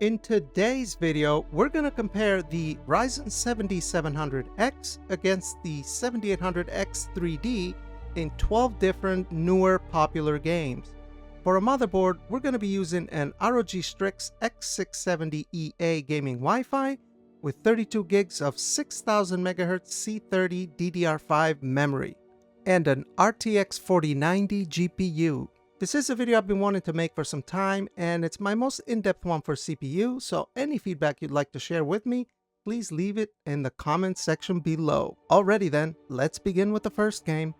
In today's video, we're going to compare the Ryzen 7700X against the 7800X 3D in 12 different newer popular games. For a motherboard, we're going to be using an ROG Strix X670EA gaming Wi-Fi with 32 gigs of 6000 MHz C30 DDR5 memory and an RTX 4090 GPU. This is a video I've been wanting to make for some time, and it's my most in-depth one for CPU, so any feedback you'd like to share with me, please leave it in the comments section below. Alrighty then, let's begin with the first game.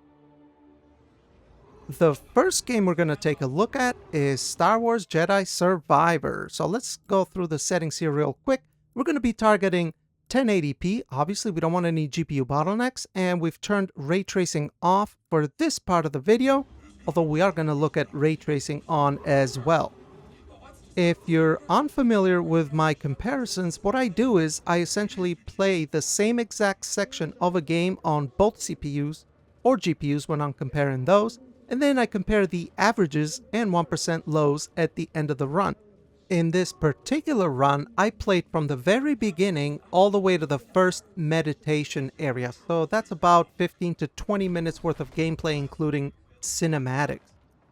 The first game we're going to take a look at is Star Wars Jedi Survivor. So let's go through the settings here real quick. We're going to be targeting 1080p. Obviously, we don't want any GPU bottlenecks, and we've turned ray tracing off for this part of the video, although we are going to look at ray tracing on as well. If you're unfamiliar with my comparisons, what I do is I essentially play the same exact section of a game on both CPUs or GPUs when I'm comparing those, and then I compare the averages and 1% lows at the end of the run. In this particular run, I played from the very beginning all the way to the first meditation area, so that's about 15 to 20 minutes worth of gameplay, including cinematics.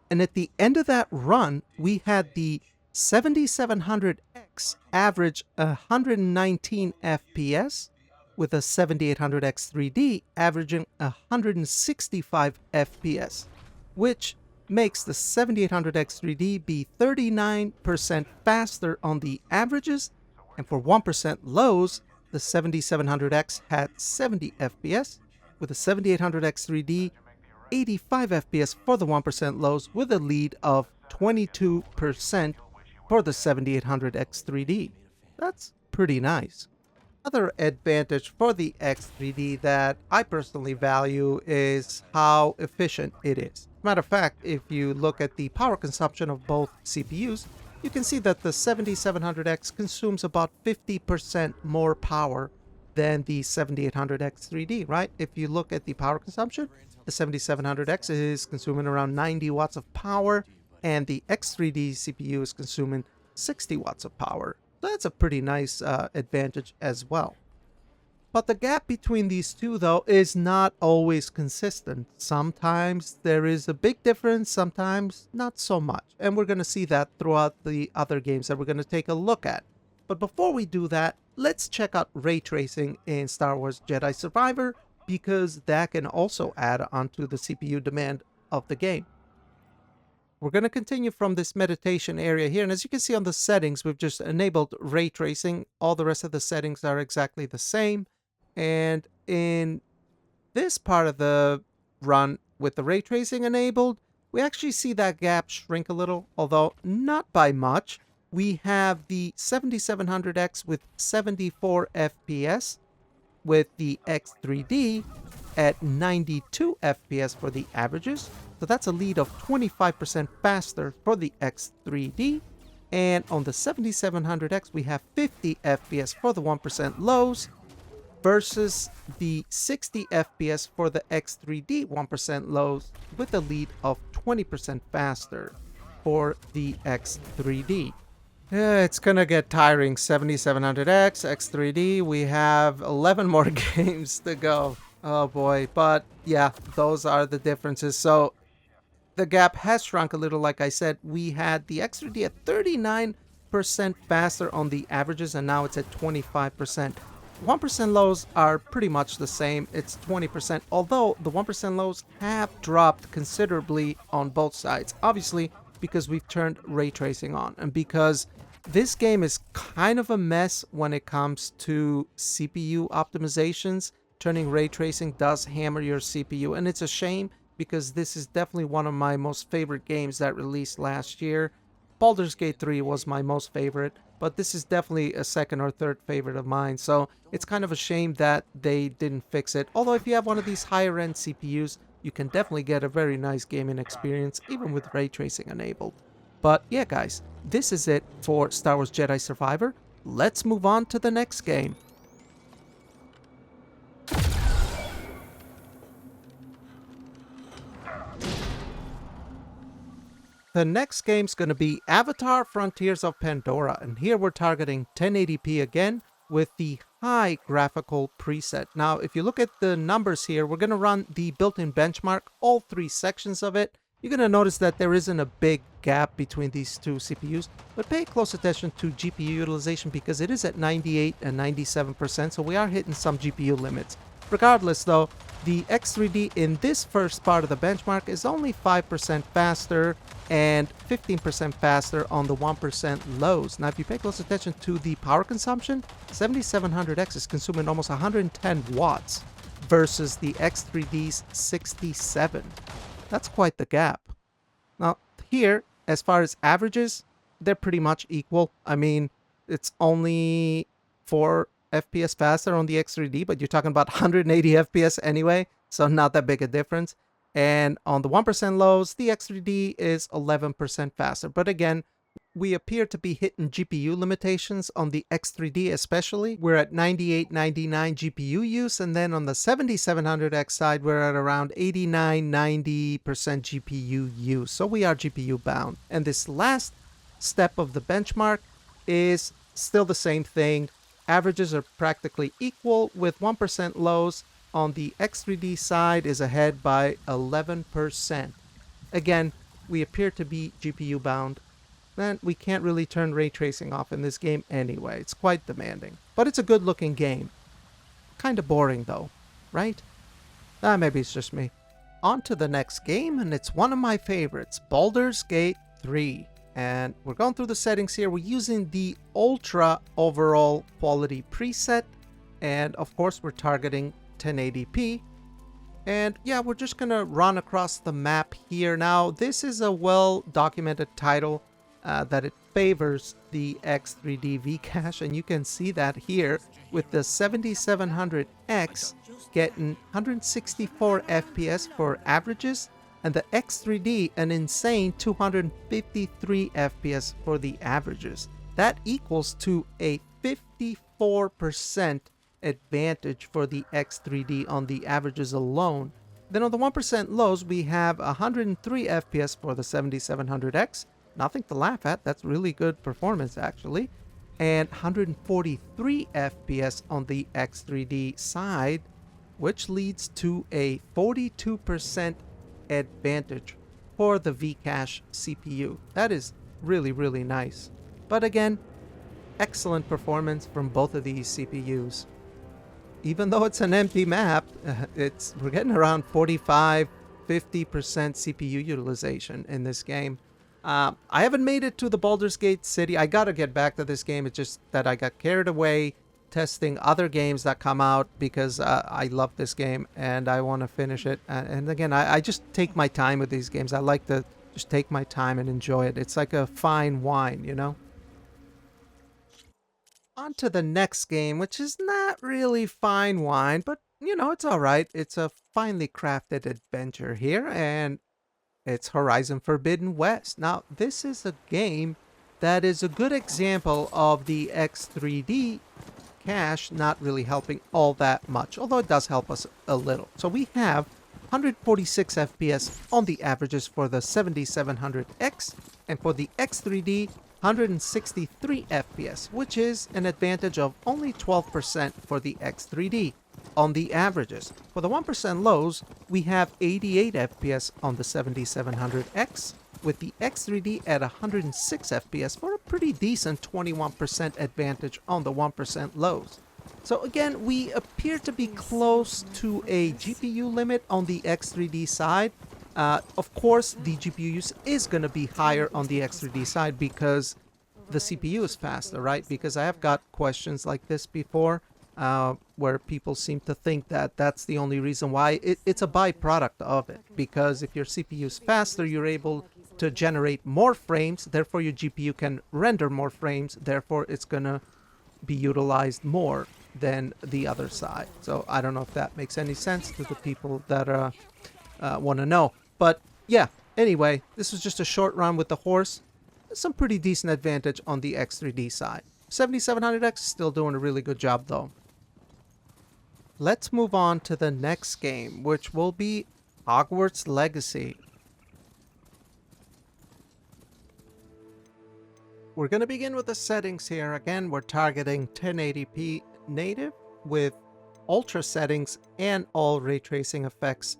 And at the end of that run, we had the 7700X average 119 FPS, with a 7800X 3D averaging 165 FPS, which makes the 7800X 3D be 39% faster on the averages, and for 1% lows, the 7700X had 70 FPS, with the 7800X 3D 85 FPS for the 1% lows, with a lead of 22% for the 7800X 3D. That's pretty nice. Another advantage for the X3D that I personally value is how efficient it is. Matter of fact, if you look at the power consumption of both CPUs, you can see that the 7700X consumes about 50% more power than the 7800X 3D, right? If you look at the power consumption, the 7700X is consuming around 90 watts of power, and the X3D CPU is consuming 60 watts of power. So that's a pretty nice advantage as well. But the gap between these two, though, is not always consistent. Sometimes there is a big difference, sometimes not so much. And we're going to see that throughout the other games that we're going to take a look at. But before we do that, let's check out ray tracing in Star Wars Jedi Survivor, because that can also add onto the CPU demand of the game. We're going to continue from this meditation area here, and as you can see on the settings, we've just enabled ray tracing. All the rest of the settings are exactly the same, and in this part of the run with the ray tracing enabled, we actually see that gap shrink a little, although not by much. We have the 7700X with 74 FPS, with the X3D at 92 FPS for the averages. So that's a lead of 25% faster for the X3D. And on the 7700X, we have 50 FPS for the 1% lows versus the 60 FPS for the X3D 1% lows, with a lead of 20% faster for the X3D. It's gonna get tiring. 7700X, X3D, we have 11 more games to go. Oh boy, but yeah, those are the differences. So the gap has shrunk a little. Like I said, we had the X3D at 39% faster on the averages, and now it's at 25%. 1% lows are pretty much the same. It's 20%, although the 1% lows have dropped considerably on both sides. Obviously, because we've turned ray tracing on, and because this game is kind of a mess when it comes to CPU optimizations. Turning ray tracing does hammer your CPU, and it's a shame because this is definitely one of my most favorite games that released last year. Baldur's Gate 3 was my most favorite, but this is definitely a second or third favorite of mine, so it's kind of a shame that they didn't fix it. Although if you have one of these higher end CPUs, you can definitely get a very nice gaming experience, even with ray tracing enabled. But yeah, guys, this is it for Star Wars Jedi Survivor. Let's move on to the next game. The next game's going to be Avatar Frontiers of Pandora, and here we're targeting 1080p again with the high graphical preset. Now, if you look at the numbers here, we're going to run the built-in benchmark, all three sections of it. You're going to notice that there isn't a big gap between these two CPUs, but pay close attention to GPU utilization because it is at 98 and 97%, so we are hitting some GPU limits. Regardless though, the X3D in this first part of the benchmark is only 5% faster and 15% faster on the 1% lows. Now if you pay close attention to the power consumption, 7700X is consuming almost 110 watts versus the X3D's 67. That's quite the gap. Now here, as far as averages, they're pretty much equal. I mean, it's only 4 FPS faster on the X3D, but you're talking about 180 FPS anyway, so not that big a difference. And on the 1% lows, the X3D is 11% faster. But again, we appear to be hitting GPU limitations on the X3D especially. We're at 98, 99 GPU use, and then on the 7700X side, we're at around 89, 90% GPU use. So we are GPU bound. And this last step of the benchmark is still the same thing. Averages are practically equal, with 1% lows on the X3D side is ahead by 11%. Again, we appear to be GPU bound, and we can't really turn ray tracing off in this game anyway. It's quite demanding, but it's a good looking game. Kind of boring though, right? Maybe it's just me. On to the next game, and it's one of my favorites, Baldur's Gate 3. And we're going through the settings here. We're using the Ultra overall quality preset. And of course, we're targeting 1080p. And yeah, we're just going to run across the map here. Now, this is a well-documented title that it favors the X3D V-Cache. And you can see that here with the 7700X getting 164 FPS for averages, and the X3D an insane 253 FPS for the averages. That equals to a 54% advantage for the X3D on the averages alone. Then on the 1% lows, we have 103 FPS for the 7700X. Nothing to laugh at, that's really good performance actually. And 143 FPS on the X3D side, which leads to a 42% advantage for the V-Cache CPU. That is really, really nice. But again, excellent performance from both of these CPUs. Even though it's an empty map, we're getting around 45-50% CPU utilization in this game. I haven't made it to the Baldur's Gate city. I gotta get back to this game. It's just that I got carried away testing other games that come out because I love this game and I want to finish it. And again, I just take my time with these games. I like to just take my time and enjoy it. It's like a fine wine, you know? On to the next game, which is not really fine wine, but you know, it's all right. It's a finely crafted adventure here, and it's Horizon Forbidden West. Now, this is a game that is a good example of the X3D cache not really helping all that much, although it does help us a little. So we have 146 FPS on the averages for the 7700X, and for the X3D, 163 FPS, which is an advantage of only 12% for the X3D on the averages. For the 1% lows, we have 88 FPS on the 7700X, with the X3D at 106 FPS for a pretty decent 21% advantage on the 1% lows. So again, we appear to be close to a GPU limit on the X3D side. Of course, the GPU use is going to be higher on the X3D side because the CPU is faster, right? Because I have got questions like this before where people seem to think that that's the only reason why. It's a byproduct of it, because if your CPU is faster, you're able to generate more frames, therefore your GPU can render more frames, therefore it's gonna be utilized more than the other side. So I don't know if that makes any sense to the people that want to know. But yeah, anyway, this was just a short run with the horse. Some pretty decent advantage on the X3D side. 7700X is still doing a really good job though. Let's move on to the next game, which will be Hogwarts Legacy. We're going to begin with the settings here. Again, we're targeting 1080p native with ultra settings and all ray tracing effects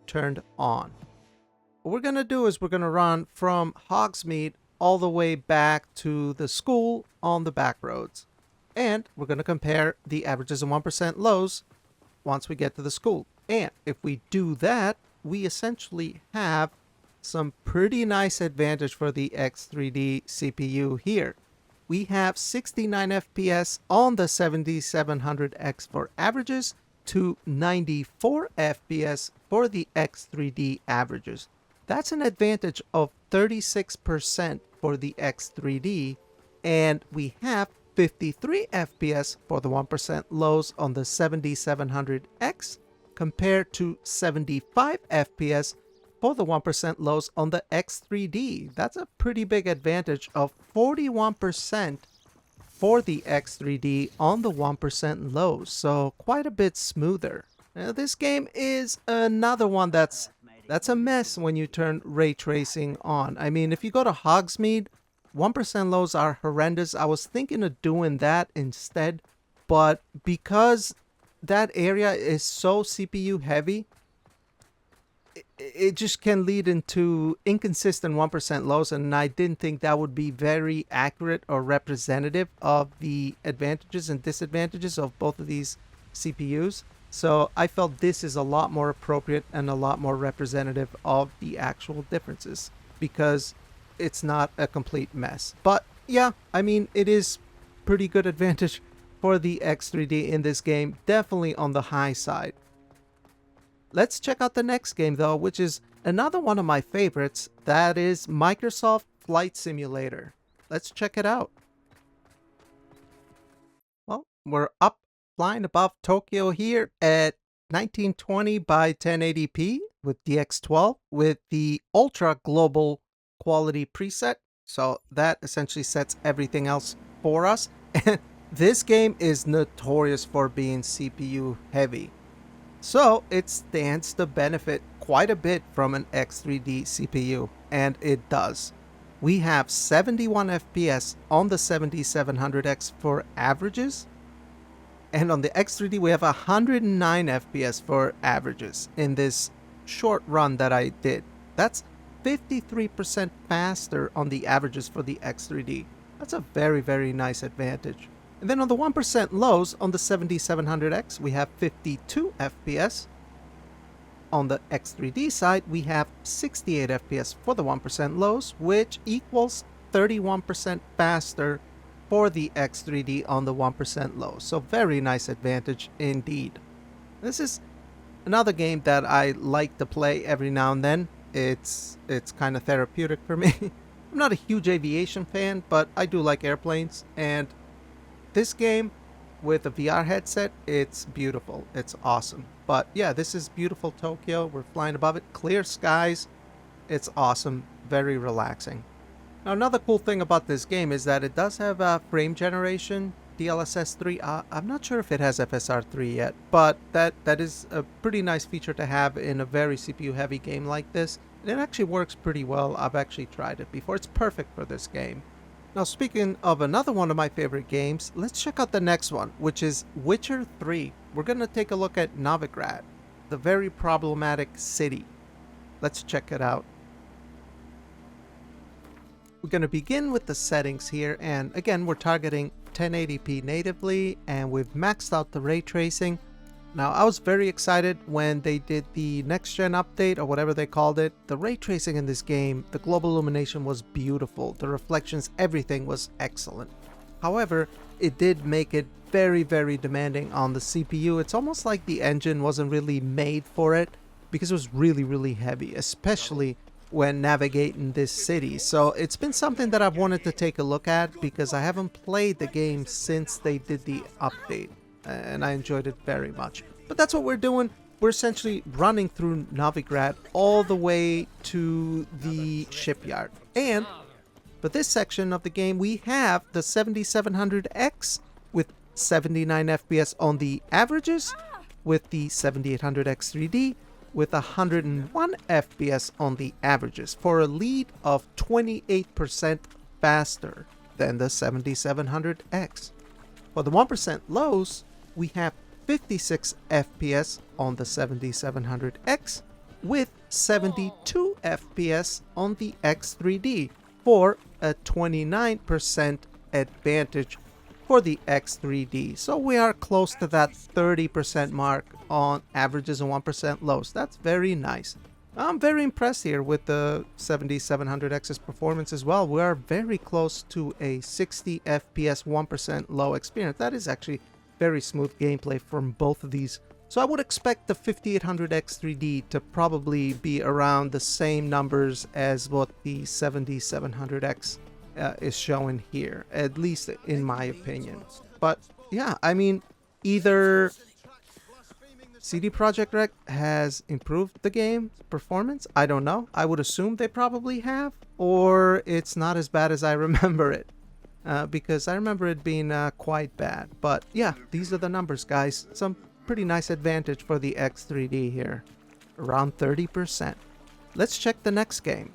turned on. What we're going to do is we're going to run from Hogsmeade all the way back to the school on the back roads. And we're going to compare the averages and 1% lows once we get to the school. And if we do that, we essentially have some pretty nice advantage for the X3D CPU here. We have 69 FPS on the 7700X for averages to 94 FPS for the X3D averages. That's an advantage of 36% for the X3D, and we have 53 FPS for the 1% lows on the 7700X compared to 75 FPS for the 1% lows on the X3D. That's a pretty big advantage of 41% for the X3D on the 1% lows, so quite a bit smoother. Now, this game is another one that's a mess when you turn ray tracing on. I mean, if you go to Hogsmeade, 1% lows are horrendous. I was thinking of doing that instead, but because that area is so CPU heavy, it just can lead into inconsistent 1% lows, and I didn't think that would be very accurate or representative of the advantages and disadvantages of both of these CPUs. So I felt this is a lot more appropriate and a lot more representative of the actual differences because it's not a complete mess. But yeah, I mean, it is pretty good advantage for the X3D in this game, definitely on the high side. Let's check out the next game though, which is another one of my favorites. That is Microsoft Flight Simulator. Let's check it out. Well, we're up flying above Tokyo here at 1920 by 1080p with DX12 with the ultra global quality preset. So that essentially sets everything else for us. And this game is notorious for being CPU heavy. So it stands to benefit quite a bit from an X3D CPU, and it does. We have 71 FPS on the 7700X for averages, and on the X3D we have 109 FPS for averages in this short run that I did. That's 53% faster on the averages for the X3D. That's a very, very nice advantage. And then on the 1% lows on the 7700X, we have 52 FPS. On the X3D side, we have 68 FPS for the 1% lows, which equals 31% faster for the X3D on the 1% lows. So very nice advantage indeed. This is another game that I like to play every now and then. It's kind of therapeutic for me. I'm not a huge aviation fan, but I do like airplanes, and this game with a VR headset, it's beautiful. It's awesome. But yeah, this is beautiful Tokyo. We're flying above it. Clear skies. It's awesome. Very relaxing. Now, another cool thing about this game is that it does have a frame generation, DLSS 3. I'm not sure if it has FSR 3 yet, but that is a pretty nice feature to have in a very CPU heavy game like this. And it actually works pretty well. I've actually tried it before. It's perfect for this game. Now, speaking of another one of my favorite games, let's check out the next one, which is Witcher 3. We're going to take a look at Novigrad, the very problematic city. Let's check it out. We're going to begin with the settings here, and again, we're targeting 1080p natively, and we've maxed out the ray tracing. Now, I was very excited when they did the next-gen update, or whatever they called it. The ray tracing in this game, the global illumination was beautiful. The reflections, everything was excellent. However, it did make it very, very demanding on the CPU. It's almost like the engine wasn't really made for it because it was really, really heavy, especially when navigating this city. So it's been something that I've wanted to take a look at because I haven't played the game since they did the update, and I enjoyed it very much. But that's what we're doing. We're essentially running through Novigrad all the way to the shipyard. And for this section of the game, we have the 7700X with 79 FPS on the averages, with the 7800X 3D with 101 FPS on the averages, for a lead of 28% faster than the 7700X. For the 1% lows, we have 56 FPS on the 7700X with 72 FPS on the X3D for a 29% advantage for the X3D. So we are close to that 30% mark on averages and 1% lows. That's very nice. I'm very impressed here with the 7700X's performance as well. We are very close to a 60 FPS 1% low experience. That is actually very smooth gameplay from both of these. So I would expect the 5800X3D to probably be around the same numbers as what the 7700X is showing here, at least in my opinion. But yeah, I mean, either CD Projekt Red has improved the game's performance, I don't know. I would assume they probably have, or it's not as bad as I remember it. Because I remember it being quite bad. But yeah, these are the numbers, guys. Some pretty nice advantage for the X3D here. Around 30%. Let's check the next game.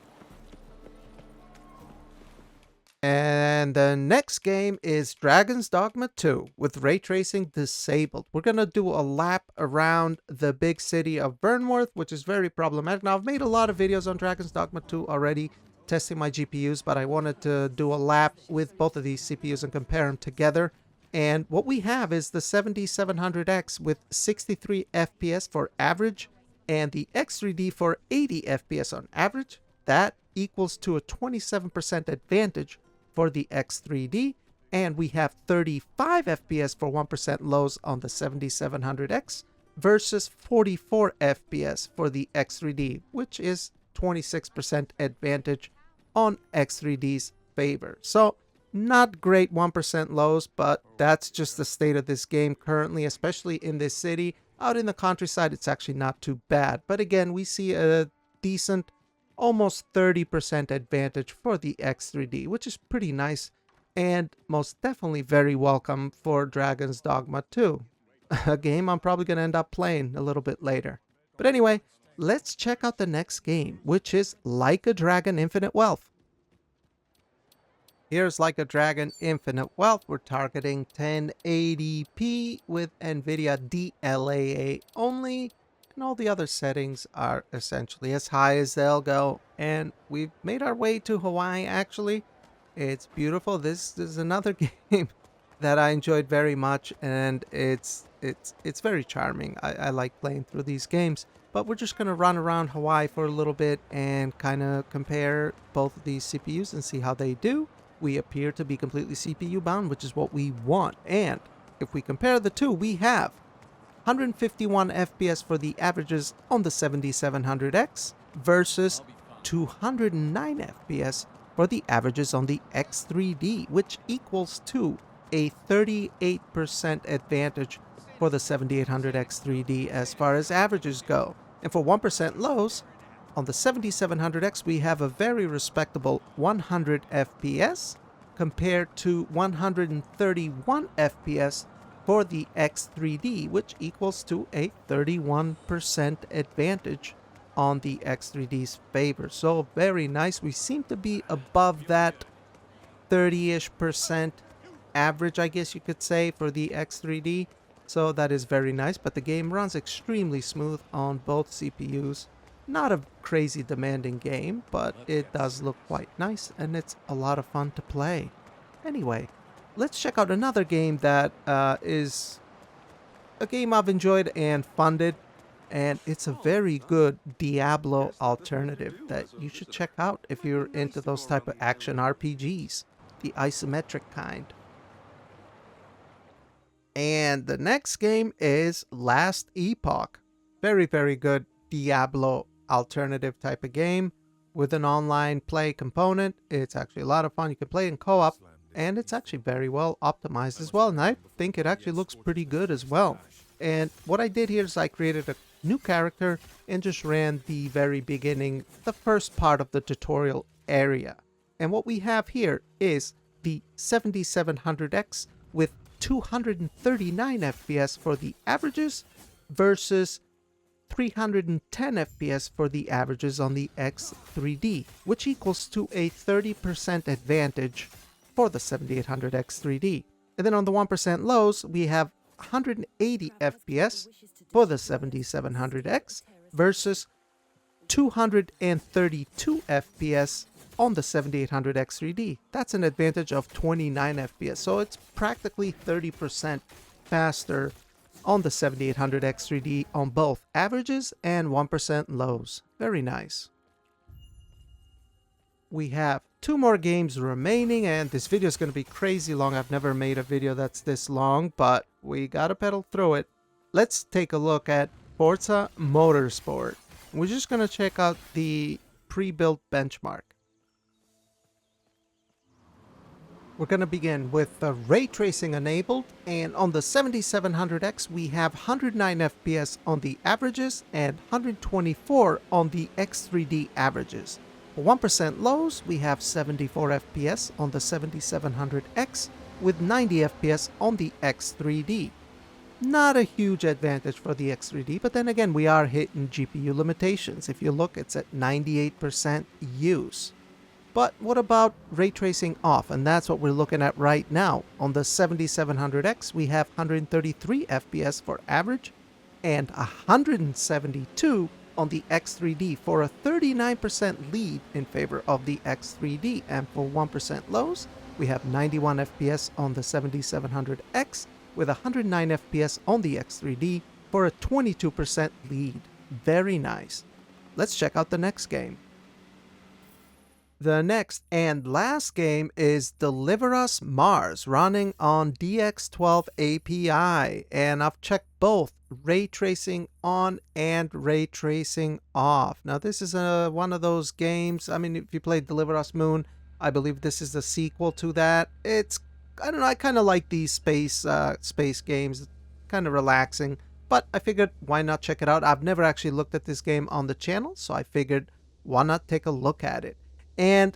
And the next game is Dragon's Dogma 2 with ray tracing disabled. We're going to do a lap around the big city of Burnworth, which is very problematic. Now, I've made a lot of videos on Dragon's Dogma 2 already, testing my GPUs, but I wanted to do a lap with both of these CPUs and compare them together. And what we have is the 7700X with 63 FPS for average and the X3D for 80 FPS on average. That equals to a 27% advantage for the X3D, and we have 35 FPS for 1% lows on the 7700X versus 44 FPS for the X3D, which is 26% advantage on X3D's favor. So not great 1% lows, but that's just the state of this game currently, especially in this city. Out in the countryside, it's actually not too bad. But again, we see a decent, almost 30% advantage for the X3D, which is pretty nice and most definitely very welcome for Dragon's Dogma 2. A game I'm probably going to end up playing a little bit later. But anyway, let's check out the next game, which is Like a Dragon Infinite Wealth. Here's Like a Dragon Infinite Wealth. We're targeting 1080p with NVIDIA DLAA only, and all the other settings are essentially as high as they'll go. And we've made our way to Hawaii, actually. It's beautiful. This is another game that I enjoyed very much, and it's very charming. I like playing through these games. But we're just going to run around Hawaii for a little bit and kind of compare both of these CPUs and see how they do. We appear to be completely CPU bound, which is what we want. And if we compare the two, we have 151 FPS for the averages on the 7700X versus 209 FPS for the averages on the X3D, which equals to a 38% advantage for the 7800X3D as far as averages go. And for 1% lows, on the 7700X, we have a very respectable 100 FPS compared to 131 FPS for the X3D, which equals to a 31% advantage on the X3D's favor. So very nice. We seem to be above that 30-ish% average, I guess you could say, for the X3D. So that is very nice, but the game runs extremely smooth on both CPUs. Not a crazy demanding game, but it does look quite nice, and it's a lot of fun to play. Anyway, let's check out another game that is a game I've enjoyed and funded, and it's a very good Diablo alternative that you should check out if you're into those type of action RPGs, the isometric kind. And the next game is Last Epoch. Very, very good Diablo alternative type of game with an online play component. It's actually a lot of fun. You can play in co-op, and it's actually very well optimized as well, and I think it actually looks pretty good as well. And what I did here is I created a new character and just ran the very beginning, the first part of the tutorial area. And what we have here is the 7700X with 239 FPS for the averages versus 310 FPS for the averages on the X3D, which equals to a 30% advantage for the 7800X3D. And then on the 1% lows, we have 180 FPS for the 7700X versus 232 FPS on the 7800X3D. That's an advantage of 29 FPS, so it's practically 30% faster on the 7800X3D on both averages and 1% lows. Very nice. We have 2 more games remaining, and this video is going to be crazy long. I've never made a video that's this long, but we gotta pedal through it. Let's take a look at Forza Motorsport. We're just going to check out the pre-built benchmark. We're going to begin with the ray tracing enabled, and on the 7700X we have 109 FPS on the averages and 124 on the X3D averages. For 1% lows, we have 74 FPS on the 7700X with 90 FPS on the X3D. Not a huge advantage for the X3D, but then again, we are hitting GPU limitations. If you look, it's at 98% use. But what about ray tracing off? And that's what we're looking at right now. On the 7700X, we have 133 FPS for average and 172 on the X3D for a 39% lead in favor of the X3D. And for 1% lows, we have 91 FPS on the 7700X with 109 FPS on the X3D for a 22% lead. Very nice. Let's check out the next game. The next and last game is Deliver Us Mars, running on DX12 API, and I've checked both ray tracing on and ray tracing off. Now this is one of those games, I mean, if you played Deliver Us Moon, I believe this is the sequel to that. It's, I don't know, I kind of like these space games, kind of relaxing, but I figured why not check it out. I've never actually looked at this game on the channel, so I figured why not take a look at it. And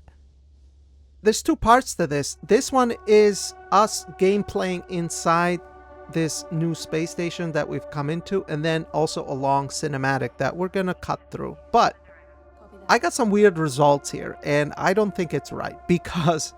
there's 2 parts to this. This one is us gameplaying inside this new space station that we've come into, and then also a long cinematic that we're gonna cut through. But I got some weird results here, and I don't think it's right, because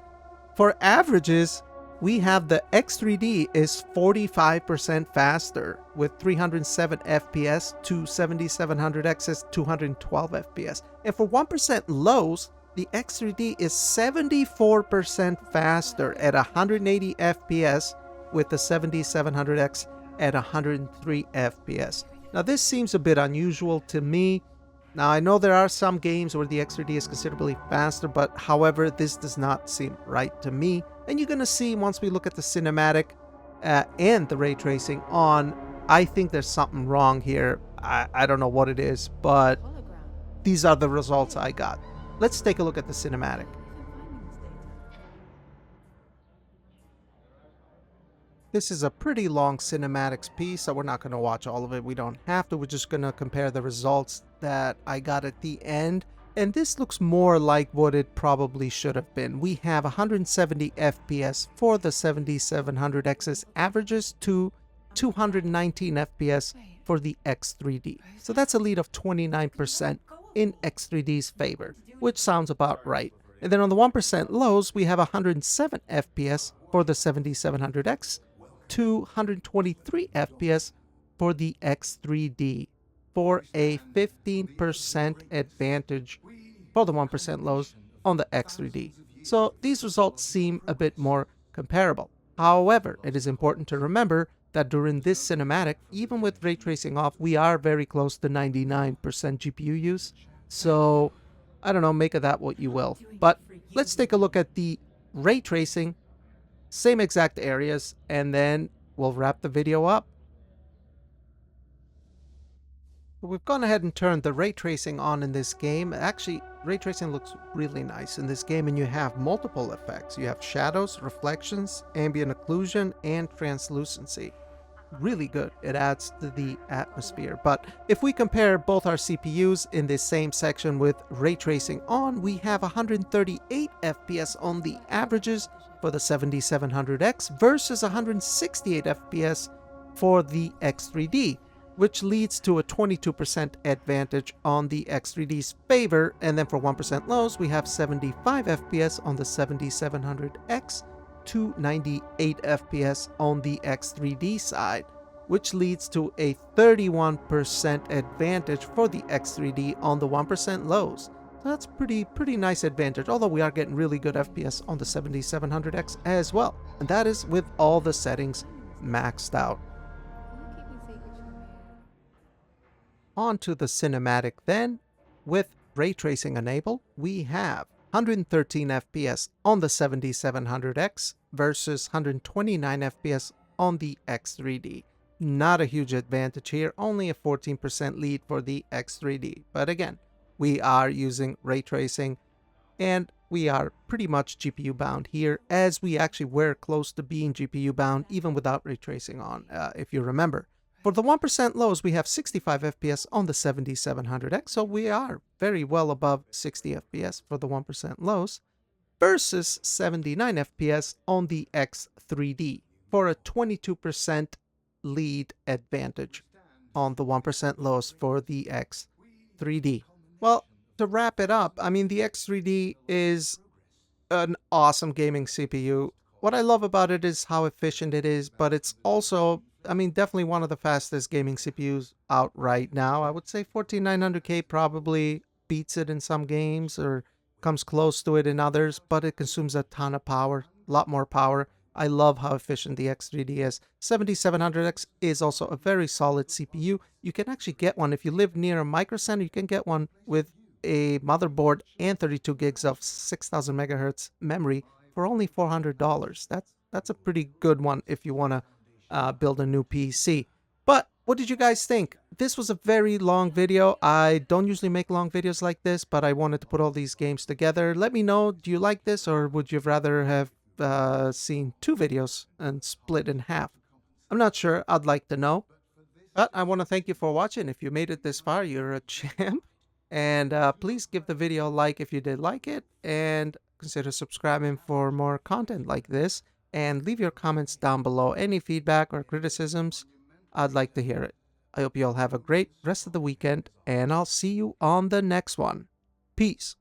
for averages, we have the X3D is 45% faster with 307 FPS to 7700X's 212 FPS. And for 1% lows, the X3D is 74% faster at 180 FPS with the 7700X at 103 FPS. Now this seems a bit unusual to me. Now I know there are some games where the X3D is considerably faster, but however, this does not seem right to me. And you're going to see once we look at the cinematic and the ray tracing on, I think there's something wrong here. I don't know what it is, but these are the results I got. Let's take a look at the cinematic. This is a pretty long cinematics piece, so we're not going to watch all of it. We don't have to. We're just going to compare the results that I got at the end. And this looks more like what it probably should have been. We have 170 FPS for the 7700X's averages to 219 FPS for the X3D. So that's a lead of 29% in X3D's favor, which sounds about right. And then on the 1% lows, we have 107 FPS for the 7700X to 123 FPS for the X3D for a 15% advantage for the 1% lows on the X3D. So these results seem a bit more comparable. However, it is important to remember that during this cinematic, even with ray tracing off, we are very close to 99% GPU use. So I don't know, make of that what you will. But let's take a look at the ray tracing, same exact areas, and then we'll wrap the video up. We've gone ahead and turned the ray tracing on in this game. Actually, ray tracing looks really nice in this game, and you have multiple effects. You have shadows, reflections, ambient occlusion, and translucency. Really good. It adds to the atmosphere. But if we compare both our CPUs in this same section with ray tracing on, we have 138 FPS on the averages for the 7700X versus 168 FPS for the X3D. which leads to a 22% advantage on the X3D's favor. And then for 1% lows, we have 75 FPS on the 7700X to 98 FPS on the X3D side, which leads to a 31% advantage for the X3D on the 1% lows. So that's pretty nice advantage, although we are getting really good FPS on the 7700X as well. And that is with all the settings maxed out. On to the cinematic then. With ray tracing enabled, we have 113 FPS on the 7700X versus 129 FPS on the X3D. Not a huge advantage here, only a 14% lead for the X3D. But again, we are using ray tracing and we are pretty much GPU bound here, as we actually were close to being GPU bound even without ray tracing on, if you remember. For the 1% lows, we have 65 FPS on the 7700X, so we are very well above 60 FPS for the 1% lows, versus 79 FPS on the X3D, for a 22% lead advantage on the 1% lows for the X3D. Well, to wrap it up, I mean, the X3D is an awesome gaming CPU. What I love about it is how efficient it is, but it's also, I mean, definitely one of the fastest gaming CPUs out right now. I would say 14900K probably beats it in some games or comes close to it in others, but it consumes a ton of power, a lot more power. I love how efficient the X3D is. 7700X is also a very solid CPU. You can actually get one if you live near a micro center. You can get one with a motherboard and 32 gigs of 6000 megahertz memory for only $400. That's a pretty good one if you want to build a new PC. But what did you guys think? This was a very long video. I don't usually make long videos like this, but I wanted to put all these games together. Let me know, do you like this, or would you rather have seen 2 videos and split in half? I'm not sure. I'd like to know. But I want to thank you for watching. If you made it this far, you're a champ. And please give the video a like if you did like it, and consider subscribing for more content like this, and leave your comments down below. Any feedback or criticisms, I'd like to hear it. I hope you all have a great rest of the weekend, and I'll see you on the next one. Peace.